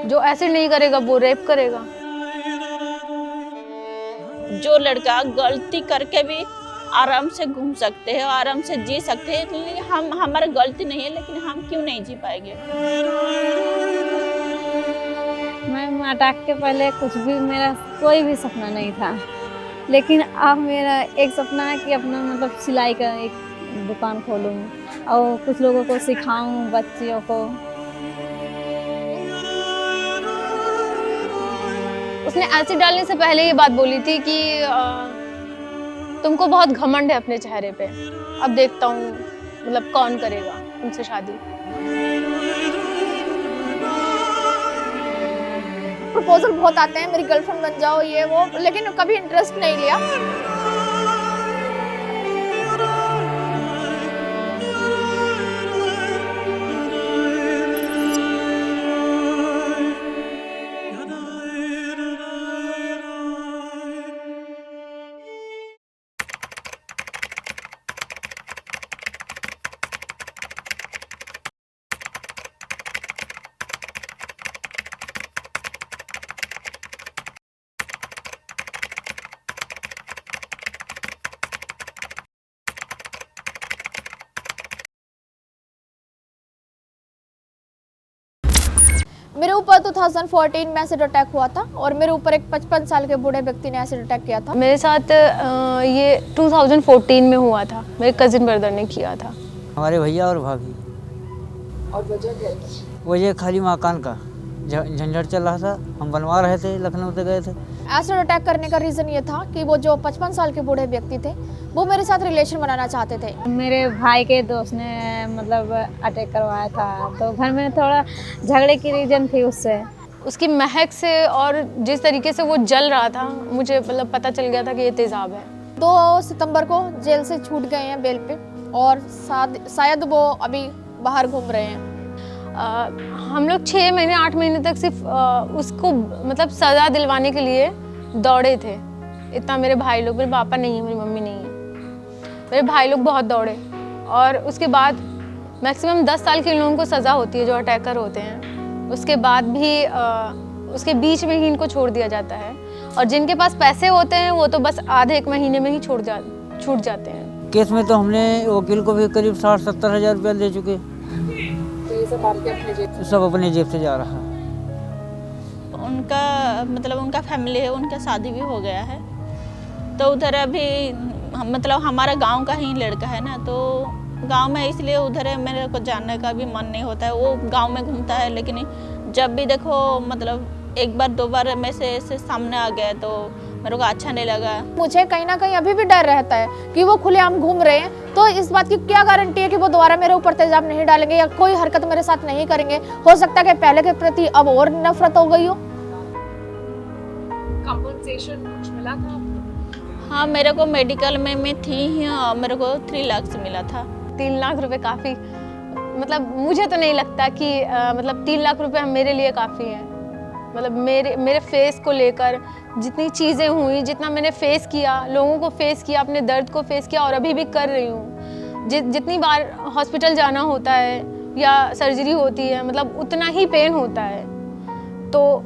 जो एसिड नहीं करेगा वो रेप करेगा। जो लड़का गलती करके भी आराम से घूम सकते हैं, आराम से जी सकते हैं, लेकिन हमारा गलती नहीं है, लेकिन हम क्यों नहीं जी पाएंगे? मैं अटैक के पहले कुछ भी मेरा कोई भी सपना नहीं था, लेकिन अब मेरा एक सपना है कि अपना मतलब सिलाई का एक दुकान खोलूँ और कुछ लोगों को सिखाऊं, बच्चियों को। उसने एसिड डालने से पहले ये बात बोली थी कि तुमको बहुत घमंड है अपने चेहरे पे, अब देखता हूँ मतलब कौन करेगा तुमसे शादी। प्रपोजल बहुत आते हैं, मेरी गर्लफ्रेंड बन जाओ ये वो, लेकिन कभी इंटरेस्ट नहीं लिया। मेरे ऊपर 2014 में एसिड अटैक हुआ था और मेरे ऊपर एक 55 साल के बूढ़े व्यक्ति ने एसिड अटैक किया था। मेरे साथ ये 2014 में हुआ था, मेरे कजिन ब्रदर ने किया था। हमारे भैया और भाभी। और वजह क्या थी? वजह खाली मकान का झंझट चल रहा था, हम बनवा रहे थे, लखनऊ से गए थे। एसिड अटैक करने का रीज़न ये था कि वो जो 55 साल के बूढ़े व्यक्ति थे वो मेरे साथ रिलेशन बनाना चाहते थे। मेरे भाई के दोस्त ने मतलब अटैक करवाया था, तो घर में थोड़ा झगड़े की रीजन थी उससे। उसकी महक से और जिस तरीके से वो जल रहा था, मुझे मतलब पता चल गया था कि ये तेज़ाब है। 2 सितंबर को जेल से छूट गए हैं बेल पे और शायद वो अभी बाहर घूम रहे हैं। हम लोग 6 महीने 8 महीने तक सिर्फ उसको मतलब सज़ा दिलवाने के लिए दौड़े थे। इतना मेरे भाई लोग, मेरे पापा नहीं है, मेरी मम्मी नहीं है, मेरे भाई लोग बहुत दौड़े। और उसके बाद मैक्सिमम 10 साल के लोगों को सज़ा होती है जो अटैकर होते हैं। उसके बाद भी उसके बीच में ही इनको छोड़ दिया जाता है, और जिनके पास पैसे होते हैं वो तो बस आधे 1 महीने में ही छूट जाते हैं। केस में तो हमने वकील को भी करीब 60-70 हज़ार रुपया दे चुके। तो ये सब आपके अपने जेब से? सब अपने जेब से जा रहा। उनका मतलब उनका फैमिली है, उनका शादी भी हो गया है, तो उधर अभी मतलब हमारा गांव का ही लड़का है ना, तो गांव में इसलिए उधर है, मेरे को जानने का भी मन नहीं होता है। वो गांव में घूमता है, लेकिन जब भी देखो मतलब 1 बार 2 बार में से सामने आ गया तो मेरे को अच्छा नहीं लगा। मुझे कहीं ना कहीं अभी भी डर रहता है कि वो खुलेआम घूम रहे हैं, तो इस बात की क्या गारंटी है कि वो दोबारा मेरे ऊपर तेजाब नहीं डालेंगे या कोई हरकत मेरे साथ नहीं करेंगे। हो सकता है कि पहले के प्रति अब और नफरत हो गई हो। कंपनसेशन कुछ मिला था आपको? हाँ, मेरे को मेडिकल में थी ही, मेरे को 3 लाख से मिला था। 3 लाख रुपए काफ़ी, मतलब मुझे तो नहीं लगता कि मतलब 3 लाख रुपए मेरे लिए काफ़ी है। मतलब मेरे फेस को लेकर जितनी चीज़ें हुई, जितना मैंने फेस किया, लोगों को फेस किया, अपने दर्द को फेस किया और अभी भी कर रही हूँ। जितनी बार हॉस्पिटल जाना होता है या सर्जरी होती है, मतलब उतना ही पेन होता है, तो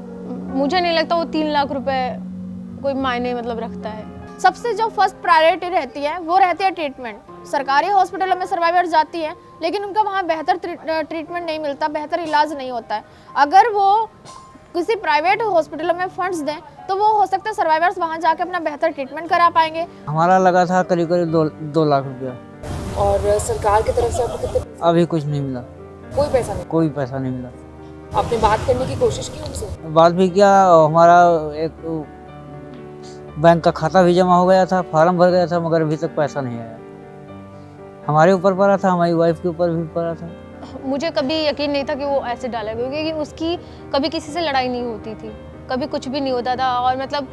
मुझे नहीं लगता वो 3 लाख रुपए कोई मायने मतलब रखता है। सबसे जो फर्स्ट प्रायोरिटी रहती है वो रहती है ट्रीटमेंट। सरकारी हॉस्पिटलों में सर्वाइवर्स जाती हैं, लेकिन उनका वहाँ बेहतर ट्रीटमेंट नहीं मिलता, बेहतर इलाज नहीं होता है। अगर वो किसी प्राइवेट हॉस्पिटलों में फंड्स दें तो वो हो सकता है सर्वाइवर्स वहाँ जाके अपना बेहतर ट्रीटमेंट करा पाएंगे। हमारा लगा था करीब 2 लाख रुपया। और सरकार की तरफ से आपको कितने? अभी कुछ नहीं मिला, कोई पैसा नहीं? कोई पैसा नहीं मिला। आपने बात करने की कोशिश की उनसे? बात भी किया, हमारा एक बैंक का खाता भी जमा हो गया था, फार्म भर गया था, मगर अभी तक पैसा नहीं आया। हमारे ऊपर पड़ा था, हमारी वाइफ के ऊपर भी पड़ा था। मुझे कभी यकीन नहीं था कि वो ऐसे डालेगा, क्योंकि उसकी कभी किसी से लड़ाई नहीं होती थी, कभी कुछ भी नहीं होता था, और मतलब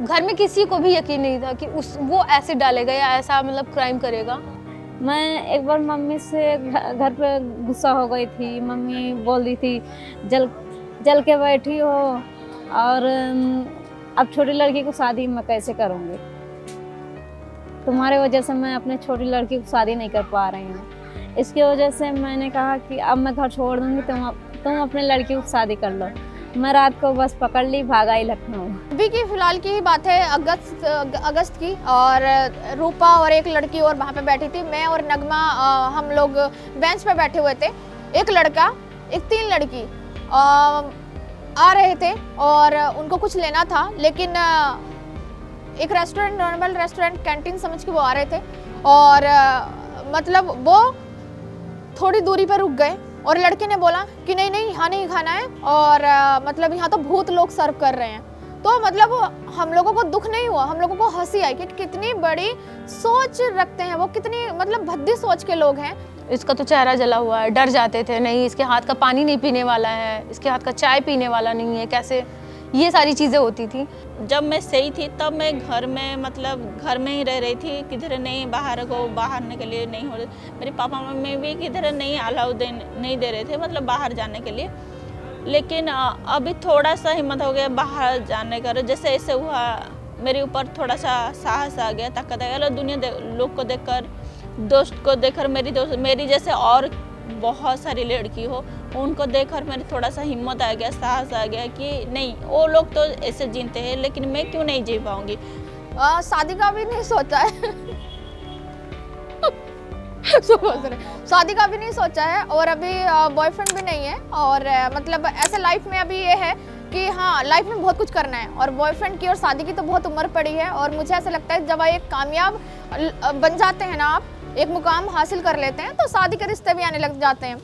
घर में किसी को भी यकीन नहीं था कि वो ऐसे डालेगा या ऐसा मतलब क्राइम करेगा। मैं एक बार मम्मी से घर पे गुस्सा हो गई थी। मम्मी बोल रही थी जल के बैठी हो, और अब छोटी लड़की को शादी मैं कैसे करूँगी, तुम्हारे वजह से मैं अपने छोटी लड़की को शादी नहीं कर पा रही हूँ। इसकी वजह से मैंने कहा कि अब मैं घर छोड़ दूँगी, तुम अपने लड़की को शादी कर लो। मैं रात को बस पकड़ ली, भागा ही लखनऊ। अभी की फिलहाल की ही बात है, अगस्त की, और रूपा और एक लड़की और वहाँ पे बैठी थी। मैं और नगमा हम लोग बेंच पे बैठे हुए थे। एक लड़का, एक 3 लड़की आ रहे थे और उनको कुछ लेना था, लेकिन एक रेस्टोरेंट, नॉर्मल रेस्टोरेंट कैंटीन समझ के वो आ रहे थे और मतलब वो थोड़ी दूरी पर रुक गए और लड़के ने बोला कि नहीं नहीं यहाँ नहीं खाना है, और मतलब यहाँ तो भूत लोग सर्व कर रहे हैं। तो मतलब हम लोगों को दुख नहीं हुआ, हम लोगों को हंसी आई कि कितनी बड़ी सोच रखते हैं वो, कितनी मतलब भद्दी सोच के लोग हैं। इसका तो चेहरा जला हुआ है, डर जाते थे, नहीं इसके हाथ का पानी नहीं पीने वाला है, इसके हाथ का चाय पीने वाला नहीं है, कैसे, ये सारी चीज़ें होती थी। जब मैं सही थी तब मैं घर में मतलब घर में ही रह रही थी, किधर नहीं बाहर को बाहर के लिए नहीं हो रही। मेरे पापा मम्मी भी किधर नहीं अलाउ नहीं दे रहे थे मतलब बाहर जाने के लिए। लेकिन अभी थोड़ा सा हिम्मत हो गया बाहर जाने का, जैसे ऐसे हुआ मेरे ऊपर थोड़ा सा साहस आ गया, ताकत आ गया। दुनिया लोग को देखकर, दोस्त को देखकर, मेरी जैसे और बहुत सारी लड़की हो उनको देखकर मेरे थोड़ा सा हिम्मत आ गया, साहस आ गया कि नहीं वो लोग तो ऐसे जीते हैं, लेकिन मैं क्यों नहीं जी पाऊंगी। शादी का भी नहीं सोचा है शादी का भी नहीं सोचा है और अभी बॉयफ्रेंड भी नहीं है, और मतलब ऐसे लाइफ में अभी ये है कि हाँ लाइफ में बहुत कुछ करना है, और बॉयफ्रेंड की और शादी की तो बहुत उम्र पड़ी है। और मुझे ऐसा लगता है जब एक कामयाब बन जाते हैं ना, आप एक मुकाम हासिल कर लेते हैं, तो शादी के रिश्ते भी आने लग जाते हैं।